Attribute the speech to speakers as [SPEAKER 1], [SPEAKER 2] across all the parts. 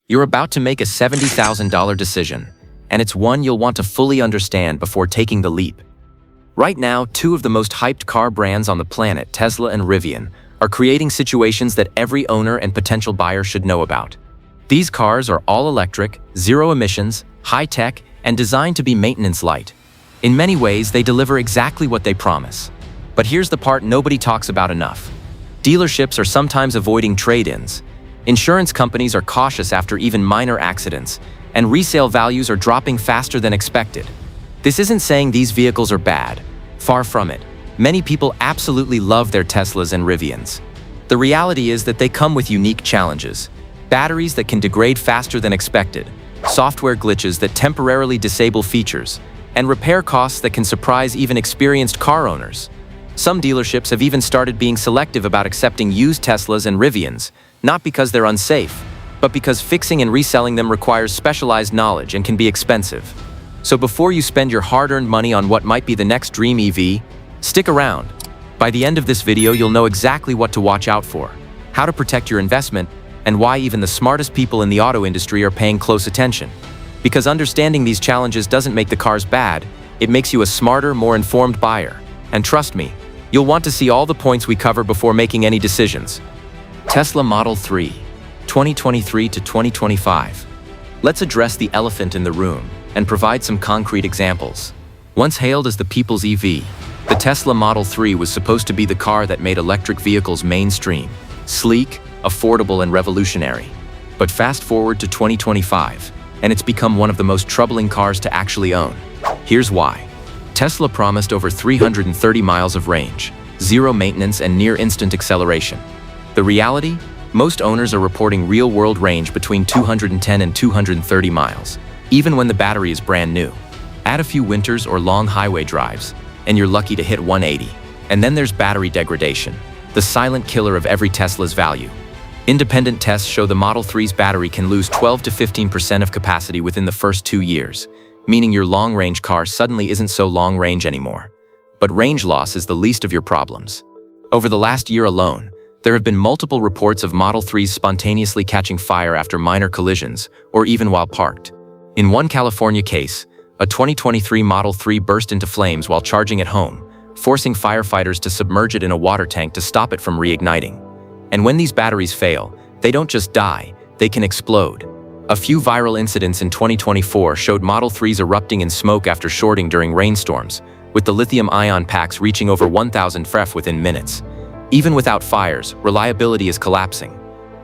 [SPEAKER 1] You're about to make a $70,000 decision, and it's one you'll want to fully understand before taking the leap. Right now, two of the most hyped car brands on the planet, Tesla and Rivian, are creating situations that every owner and potential buyer should know about. These cars are all electric, zero emissions, high-tech, and designed to be maintenance light. In many ways, they deliver exactly what they promise. But here's the part nobody talks about enough. Dealerships are sometimes avoiding trade-ins. Insurance companies are cautious after even minor accidents, and resale values are dropping faster than expected. This isn't saying these vehicles are bad. Far from it. Many people absolutely love their Teslas and Rivians. The reality is that they come with unique challenges. Batteries that can degrade faster than expected, software glitches that temporarily disable features, and repair costs that can surprise even experienced car owners. Some dealerships have even started being selective about accepting used Teslas and Rivians, not because they're unsafe, but because fixing and reselling them requires specialized knowledge and can be expensive. So before you spend your hard-earned money on what might be the next dream EV, stick around. By the end of this video, you'll know exactly what to watch out for, how to protect your investment, and why even the smartest people in the auto industry are paying close attention. Because understanding these challenges doesn't make the cars bad, it makes you a smarter, more informed buyer. And trust me, you'll want to see all the points we cover before making any decisions. Tesla Model 3, 2023 to 2025. Let's address the elephant in the room and provide some concrete examples. Once hailed as the people's EV, the Tesla Model 3 was supposed to be the car that made electric vehicles mainstream, sleek, affordable, and revolutionary. But fast forward to 2025, and it's become one of the most troubling cars to actually own. Here's why. Tesla promised over 330 miles of range, zero maintenance, and near-instant acceleration. The reality? Most owners are reporting real-world range between 210 and 230 miles, even when the battery is brand new. Add a few winters or long highway drives, and you're lucky to hit 180. And then there's battery degradation, the silent killer of every Tesla's value. Independent tests show the Model 3's battery can lose 12 to 15% of capacity within the first 2 years, meaning your long-range car suddenly isn't so long-range anymore. But range loss is the least of your problems. Over the last year alone, there have been multiple reports of Model 3s spontaneously catching fire after minor collisions, or even while parked. In one California case, a 2023 Model 3 burst into flames while charging at home, forcing firefighters to submerge it in a water tank to stop it from reigniting. And when these batteries fail, they don't just die, they can explode. A few viral incidents in 2024 showed Model 3s erupting in smoke after shorting during rainstorms, with the lithium-ion packs reaching over 1,000 FREF within minutes. Even without fires, reliability is collapsing.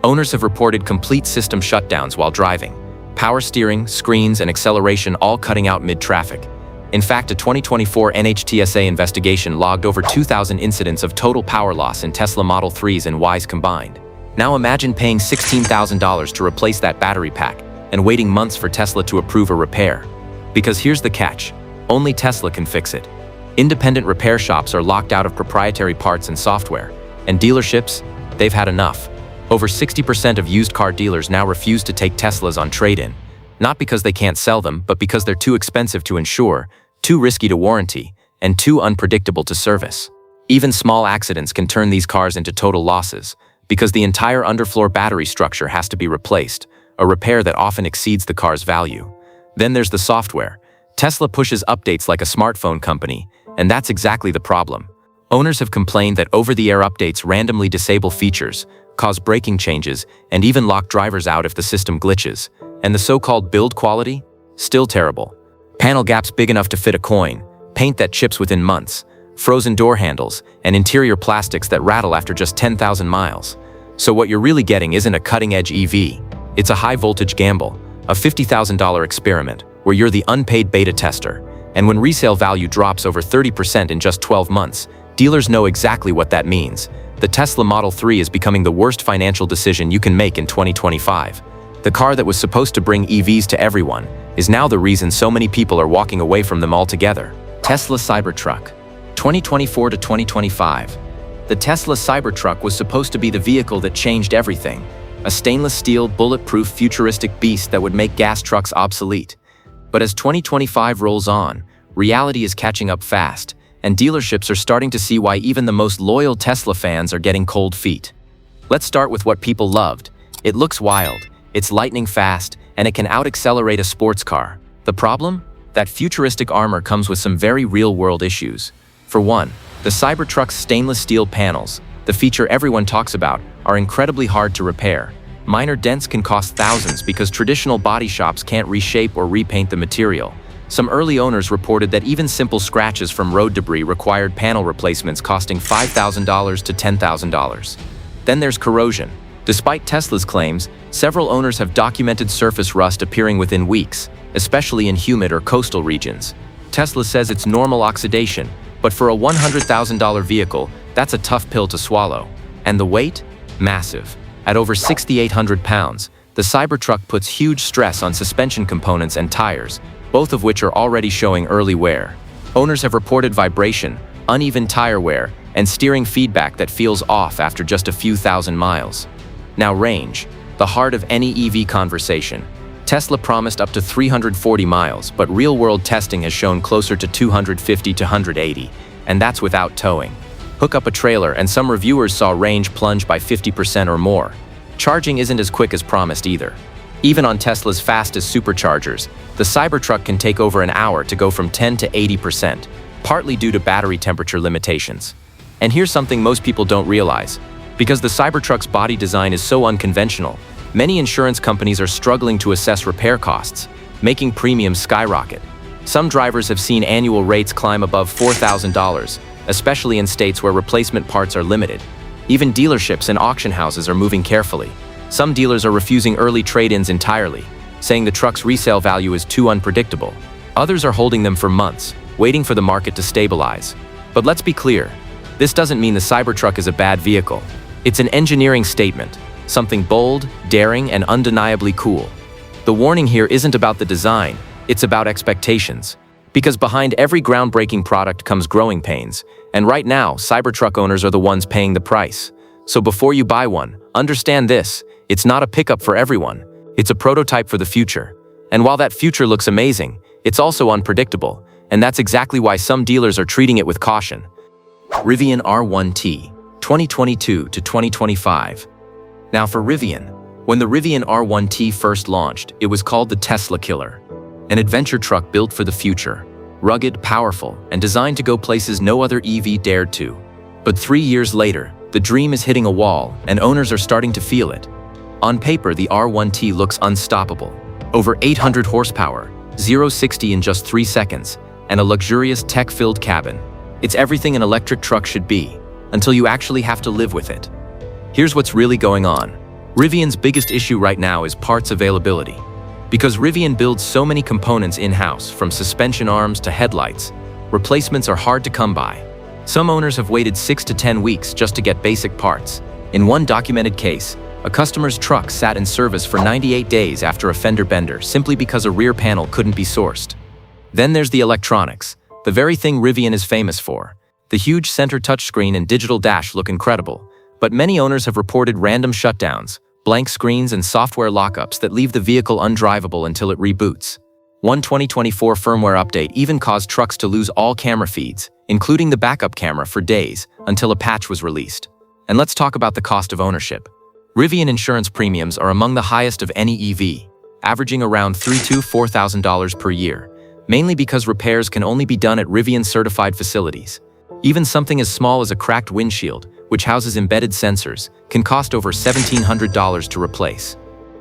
[SPEAKER 1] Owners have reported complete system shutdowns while driving, power steering, screens, and acceleration all cutting out mid-traffic. In fact, a 2024 NHTSA investigation logged over 2,000 incidents of total power loss in Tesla Model 3s and Ys combined. Now imagine paying $16,000 to replace that battery pack and waiting months for Tesla to approve a repair. Because here's the catch, only Tesla can fix it. Independent repair shops are locked out of proprietary parts and software, and dealerships, they've had enough. Over 60% of used car dealers now refuse to take Teslas on trade-in, not because they can't sell them, but because they're too expensive to insure, too risky to warranty, and too unpredictable to service. Even small accidents can turn these cars into total losses, because the entire underfloor battery structure has to be replaced, a repair that often exceeds the car's value. Then there's the software. Tesla pushes updates like a smartphone company, and that's exactly the problem. Owners have complained that over-the-air updates randomly disable features, cause braking changes, and even lock drivers out if the system glitches. And the so-called build quality? Still terrible. Panel gaps big enough to fit a coin, paint that chips within months, frozen door handles, and interior plastics that rattle after just 10,000 miles. So what you're really getting isn't a cutting-edge EV. It's a high-voltage gamble, a $50,000 experiment, where you're the unpaid beta tester. And when resale value drops over 30% in just 12 months, dealers know exactly what that means. The Tesla Model 3 is becoming the worst financial decision you can make in 2025. The car that was supposed to bring EVs to everyone is now the reason so many people are walking away from them altogether. Tesla Cybertruck, 2024 to 2025. The Tesla Cybertruck was supposed to be the vehicle that changed everything. A stainless steel, bulletproof, futuristic beast that would make gas trucks obsolete. But as 2025 rolls on, reality is catching up fast, and dealerships are starting to see why even the most loyal Tesla fans are getting cold feet. Let's start with what people loved. It looks wild, It's lightning fast, and it can out-accelerate a sports car. The problem? That futuristic armor comes with some very real-world issues. For one, the Cybertruck's stainless steel panels, the feature everyone talks about, are incredibly hard to repair. Minor dents can cost thousands because traditional body shops can't reshape or repaint the material. Some early owners reported that even simple scratches from road debris required panel replacements costing $5,000 to $10,000. Then there's corrosion. Despite Tesla's claims, several owners have documented surface rust appearing within weeks, especially in humid or coastal regions. Tesla says it's normal oxidation, but for a $100,000 vehicle, that's a tough pill to swallow. And the weight? Massive. At over 6,800 pounds, the Cybertruck puts huge stress on suspension components and tires, both of which are already showing early wear. Owners have reported vibration, uneven tire wear, and steering feedback that feels off after just a few thousand miles. Now range, the heart of any EV conversation. Tesla promised up to 340 miles, but real-world testing has shown closer to 250 to 180, and that's without towing. Hook up a trailer and some reviewers saw range plunge by 50% or more. Charging isn't as quick as promised either. Even on Tesla's fastest superchargers, the Cybertruck can take over an hour to go from 10 to 80%, partly due to battery temperature limitations. And here's something most people don't realize. Because the Cybertruck's body design is so unconventional, many insurance companies are struggling to assess repair costs, making premiums skyrocket. Some drivers have seen annual rates climb above $4,000, especially in states where replacement parts are limited. Even dealerships and auction houses are moving carefully. Some dealers are refusing early trade-ins entirely, saying the truck's resale value is too unpredictable. Others are holding them for months, waiting for the market to stabilize. But let's be clear, this doesn't mean the Cybertruck is a bad vehicle. It's an engineering statement, something bold, daring, and undeniably cool. The warning here isn't about the design, it's about expectations. Because behind every groundbreaking product comes growing pains, and right now, Cybertruck owners are the ones paying the price. So before you buy one, understand this: it's not a pickup for everyone. It's a prototype for the future. And while that future looks amazing, it's also unpredictable, and that's exactly why some dealers are treating it with caution. Rivian R1T, 2022 to 2025. Now for Rivian. When the Rivian R1T first launched, it was called the Tesla Killer. An adventure truck built for the future, rugged, powerful, and designed to go places no other EV dared to. But 3 years later, the dream is hitting a wall, and owners are starting to feel it. On paper, the R1T looks unstoppable. Over 800 horsepower, 0-60 in just 3 seconds, and a luxurious tech-filled cabin. It's everything an electric truck should be, until you actually have to live with it. Here's what's really going on. Rivian's biggest issue right now is parts availability. Because Rivian builds so many components in-house, from suspension arms to headlights, replacements are hard to come by. Some owners have waited 6 to 10 weeks just to get basic parts. In one documented case, a customer's truck sat in service for 98 days after a fender bender simply because a rear panel couldn't be sourced. Then there's the electronics, the very thing Rivian is famous for. The huge center touchscreen and digital dash look incredible, but many owners have reported random shutdowns, blank screens, and software lockups that leave the vehicle undrivable until it reboots. One 2024 firmware update even caused trucks to lose all camera feeds, including the backup camera, for days until a patch was released. And let's talk about the cost of ownership. Rivian insurance premiums are among the highest of any EV, averaging around $3,000 to $4,000 per year, mainly because repairs can only be done at Rivian-certified facilities. Even something as small as a cracked windshield, which houses embedded sensors, can cost over $1,700 to replace.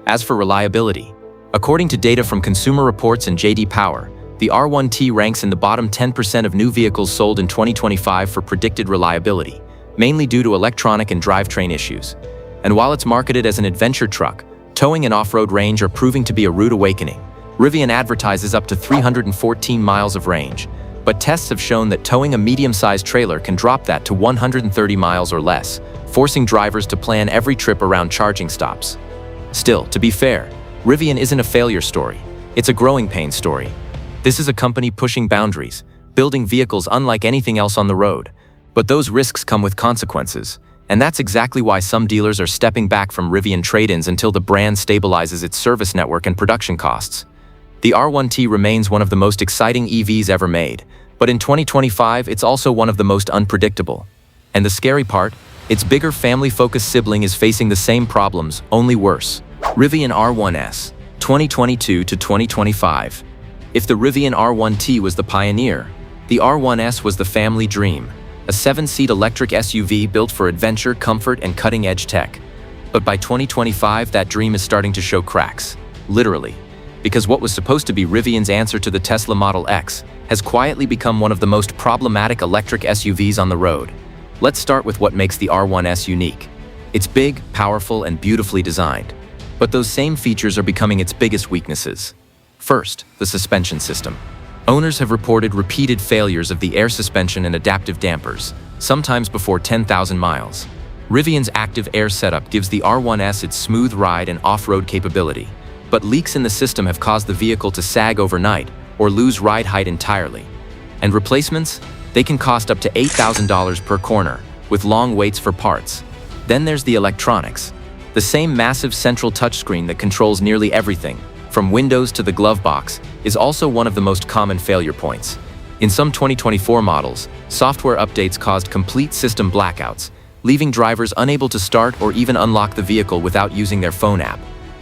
[SPEAKER 1] As for reliability, according to data from Consumer Reports and J.D. Power, the R1T ranks in the bottom 10% of new vehicles sold in 2025 for predicted reliability, mainly due to electronic and drivetrain issues. And while it's marketed as an adventure truck, towing and off-road range are proving to be a rude awakening. Rivian advertises up to 314 miles of range, but tests have shown that towing a medium-sized trailer can drop that to 130 miles or less, forcing drivers to plan every trip around charging stops. Still, to be fair, Rivian isn't a failure story. It's a growing pain story. This is a company pushing boundaries, building vehicles unlike anything else on the road. But those risks come with consequences, and that's exactly why some dealers are stepping back from Rivian trade-ins until the brand stabilizes its service network and production costs. The R1T remains one of the most exciting EVs ever made, but in 2025, it's also one of the most unpredictable. And the scary part, its bigger family-focused sibling is facing the same problems, only worse. Rivian R1S, 2022 to 2025. If the Rivian R1T was the pioneer, the R1S was the family dream, a 7-seat electric SUV built for adventure, comfort, and cutting-edge tech. But by 2025, that dream is starting to show cracks, literally, because what was supposed to be Rivian's answer to the Tesla Model X has quietly become one of the most problematic electric SUVs on the road. Let's start with what makes the R1S unique. It's big, powerful, and beautifully designed. But those same features are becoming its biggest weaknesses. First, the suspension system. Owners have reported repeated failures of the air suspension and adaptive dampers, sometimes before 10,000 miles. Rivian's active air setup gives the R1S its smooth ride and off-road capability, but leaks in the system have caused the vehicle to sag overnight or lose ride height entirely. And replacements? They can cost up to $8,000 per corner, with long waits for parts. Then there's the electronics. The same massive central touchscreen that controls nearly everything, from windows to the glove box, is also one of the most common failure points. In some 2024 models, software updates caused complete system blackouts, leaving drivers unable to start or even unlock the vehicle without using their phone app.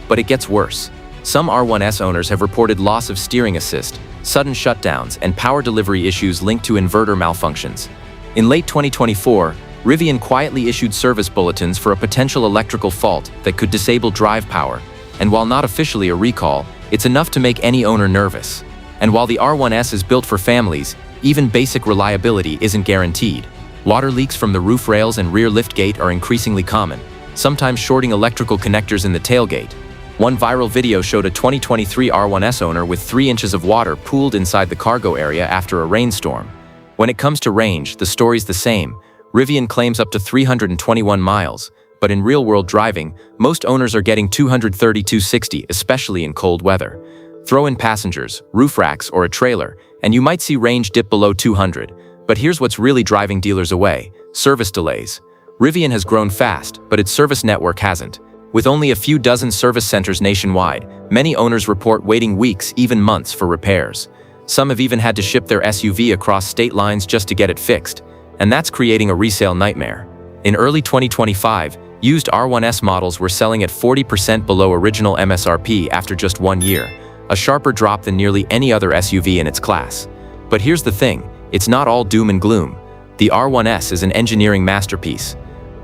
[SPEAKER 1] But it gets worse. Some R1S owners have reported loss of steering assist, sudden shutdowns, and power delivery issues linked to inverter malfunctions. In late 2024, Rivian quietly issued service bulletins for a potential electrical fault that could disable drive power, and while not officially a recall, it's enough to make any owner nervous. And while the R1S is built for families, even basic reliability isn't guaranteed. Water leaks from the roof rails and rear liftgate are increasingly common, sometimes shorting electrical connectors in the tailgate. One viral video showed a 2023 R1S owner with 3 inches of water pooled inside the cargo area after a rainstorm. When it comes to range, the story's the same. Rivian claims up to 321 miles, but in real-world driving, most owners are getting 230–260, especially in cold weather. Throw in passengers, roof racks, or a trailer, and you might see range dip below 200. But here's what's really driving dealers away: service delays. Rivian has grown fast, but its service network hasn't. With only a few dozen service centers nationwide, many owners report waiting weeks, even months, for repairs. Some have even had to ship their SUV across state lines just to get it fixed, and that's creating a resale nightmare. In early 2025, used R1S models were selling at 40% below original MSRP after just 1 year, a sharper drop than nearly any other SUV in its class. But here's the thing, it's not all doom and gloom. The R1S is an engineering masterpiece.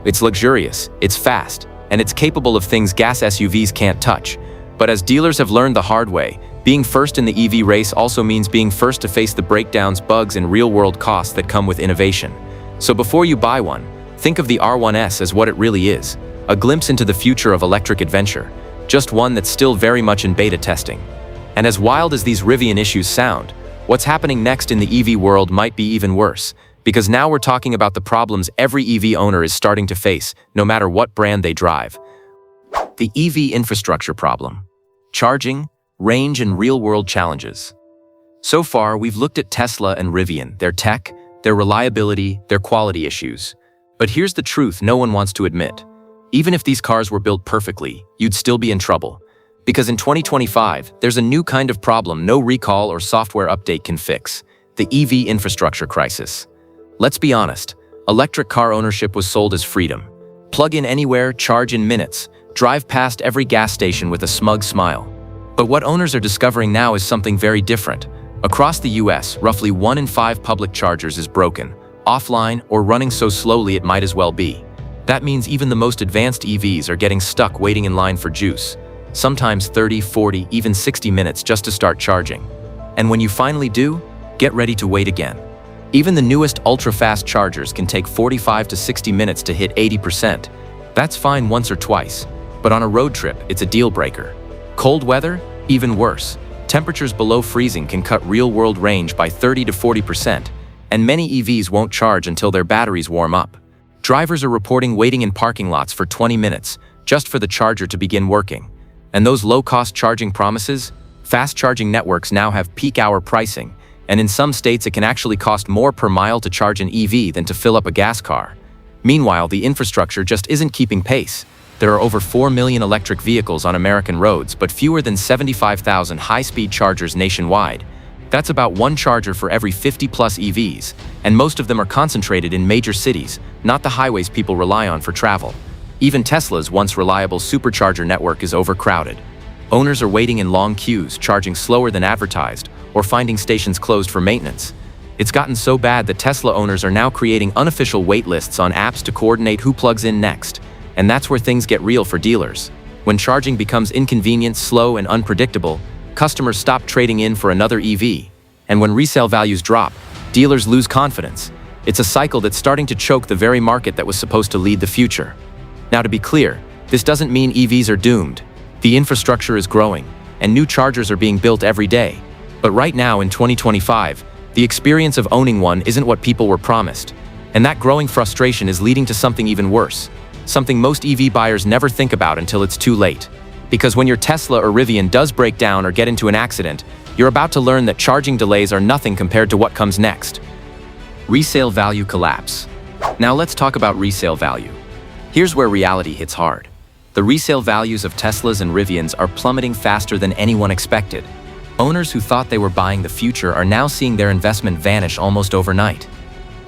[SPEAKER 1] It's luxurious, it's fast, and it's capable of things gas SUVs can't touch. But as dealers have learned the hard way, being first in the EV race also means being first to face the breakdowns, bugs, and real-world costs that come with innovation. So before you buy one, think of the R1S as what it really is: a glimpse into the future of electric adventure, just one that's still very much in beta testing. And as wild as these Rivian issues sound, what's happening next in the EV world might be even worse, because now we're talking about the problems every EV owner is starting to face, no matter what brand they drive. The EV infrastructure problem. Charging, range, and real-world challenges. So far, we've looked at Tesla and Rivian, their tech, their reliability, their quality issues. But here's the truth no one wants to admit. Even if these cars were built perfectly, you'd still be in trouble. Because in 2025, there's a new kind of problem no recall or software update can fix: the EV infrastructure crisis. Let's be honest, electric car ownership was sold as freedom. Plug in anywhere, charge in minutes, drive past every gas station with a smug smile. But what owners are discovering now is something very different. Across the US, roughly 1 in 5 public chargers is broken, offline, or running so slowly it might as well be. That means even the most advanced EVs are getting stuck waiting in line for juice, sometimes 30, 40, even 60 minutes just to start charging. And when you finally do, get ready to wait again. Even the newest ultra-fast chargers can take 45 to 60 minutes to hit 80%. That's fine once or twice, but on a road trip, it's a deal breaker. Cold weather? Even worse. Temperatures below freezing can cut real-world range by 30 to 40%, and many EVs won't charge until their batteries warm up. Drivers are reporting waiting in parking lots for 20 minutes just for the charger to begin working. And those low-cost charging promises? Fast charging networks now have peak hour pricing, and in some states it can actually cost more per mile to charge an EV than to fill up a gas car. Meanwhile, the infrastructure just isn't keeping pace. There are over 4 million electric vehicles on American roads, but fewer than 75,000 high-speed chargers nationwide. That's about 1 charger for every 50-plus EVs, and most of them are concentrated in major cities, not the highways people rely on for travel. Even Tesla's once reliable supercharger network is overcrowded. Owners are waiting in long queues, charging slower than advertised, or finding stations closed for maintenance. It's gotten so bad that Tesla owners are now creating unofficial wait lists on apps to coordinate who plugs in next. And that's where things get real for dealers. When charging becomes inconvenient, slow, and unpredictable, customers stop trading in for another EV. And when resale values drop, dealers lose confidence. It's a cycle that's starting to choke the very market that was supposed to lead the future. Now, to be clear, this doesn't mean EVs are doomed. The infrastructure is growing, and new chargers are being built every day. But right now, in 2025, the experience of owning one isn't what people were promised. And that growing frustration is leading to something even worse. Something most EV buyers never think about until it's too late. Because when your Tesla or Rivian does break down or get into an accident, you're about to learn that charging delays are nothing compared to what comes next. Resale value collapse. Now let's talk about resale value. Here's where reality hits hard. The resale values of Teslas and Rivians are plummeting faster than anyone expected. Owners who thought they were buying the future are now seeing their investment vanish almost overnight.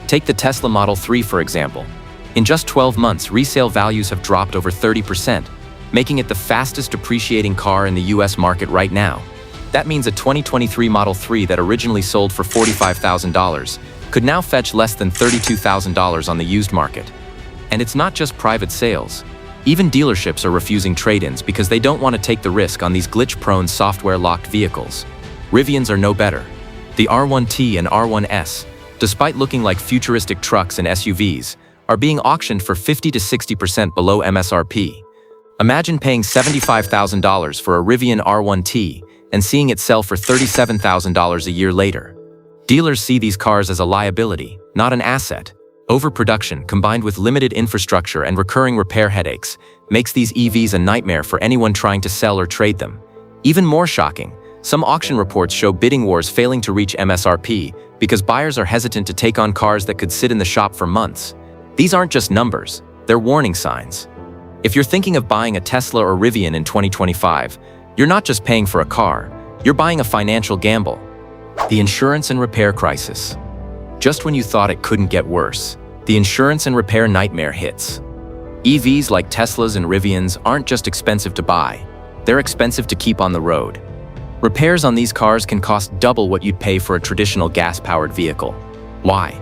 [SPEAKER 1] Take the Tesla Model 3, for example. In just 12 months, resale values have dropped over 30%, making it the fastest depreciating car in the US market right now. That means a 2023 Model 3 that originally sold for $45,000 could now fetch less than $32,000 on the used market. And it's not just private sales. Even dealerships are refusing trade-ins because they don't want to take the risk on these glitch-prone software-locked vehicles. Rivians are no better. The R1T and R1S, despite looking like futuristic trucks and SUVs, are being auctioned for 50 to 60% below MSRP. Imagine paying $75,000 for a Rivian R1T and seeing it sell for $37,000 a year later. Dealers see these cars as a liability, not an asset. Overproduction, combined with limited infrastructure and recurring repair headaches, makes these EVs a nightmare for anyone trying to sell or trade them. Even more shocking, some auction reports show bidding wars failing to reach MSRP because buyers are hesitant to take on cars that could sit in the shop for months. These aren't just numbers, they're warning signs. If you're thinking of buying a Tesla or Rivian in 2025, you're not just paying for a car, you're buying a financial gamble. The insurance and repair crisis. Just when you thought it couldn't get worse, the insurance and repair nightmare hits. EVs like Teslas and Rivians aren't just expensive to buy, they're expensive to keep on the road. Repairs on these cars can cost double what you'd pay for a traditional gas-powered vehicle. Why?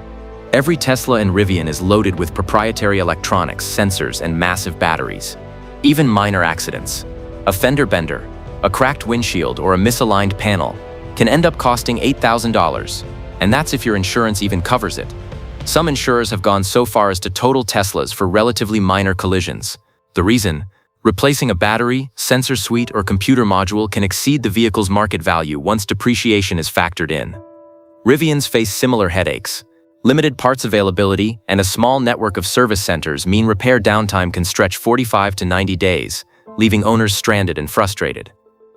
[SPEAKER 1] Every Tesla and Rivian is loaded with proprietary electronics, sensors, and massive batteries. Even minor accidents, a fender bender, a cracked windshield, or a misaligned panel, can end up costing $8,000, and that's if your insurance even covers it. Some insurers have gone so far as to total Teslas for relatively minor collisions. The reason? Replacing a battery, sensor suite, or computer module can exceed the vehicle's market value once depreciation is factored in. Rivians face similar headaches. Limited parts availability and a small network of service centers mean repair downtime can stretch 45 to 90 days, leaving owners stranded and frustrated.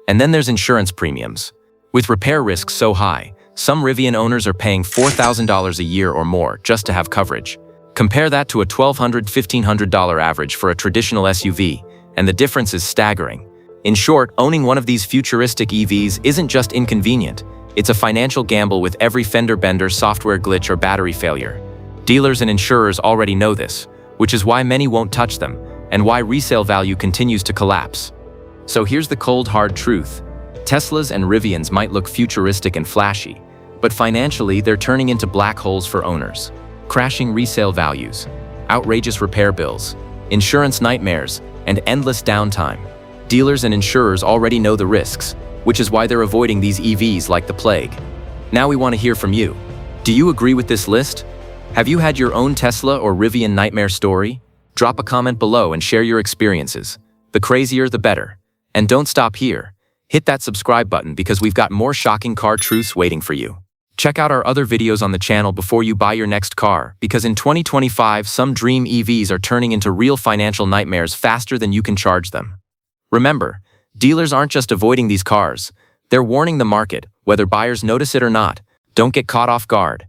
[SPEAKER 1] And then there's insurance premiums. With repair risks so high, some Rivian owners are paying $4,000 a year or more just to have coverage. Compare that to a $1,200 to $1,500 average for a traditional SUV, and the difference is staggering. In short, owning one of these futuristic EVs isn't just inconvenient, it's a financial gamble with every fender bender, software glitch, or battery failure. Dealers and insurers already know this, which is why many won't touch them, and why resale value continues to collapse. So here's the cold, hard truth. Teslas and Rivians might look futuristic and flashy, but financially they're turning into black holes for owners. Crashing resale values, outrageous repair bills, insurance nightmares, and endless downtime. Dealers and insurers already know the risks, which is why they're avoiding these EVs like the plague. Now we want to hear from you. Do you agree with this list? Have you had your own Tesla or Rivian nightmare story? Drop a comment below and share your experiences. The crazier, the better. And don't stop here. Hit that subscribe button because we've got more shocking car truths waiting for you. Check out our other videos on the channel before you buy your next car, because in 2025, some dream EVs are turning into real financial nightmares faster than you can charge them. Remember, dealers aren't just avoiding these cars, they're warning the market, whether buyers notice it or not. Don't get caught off guard.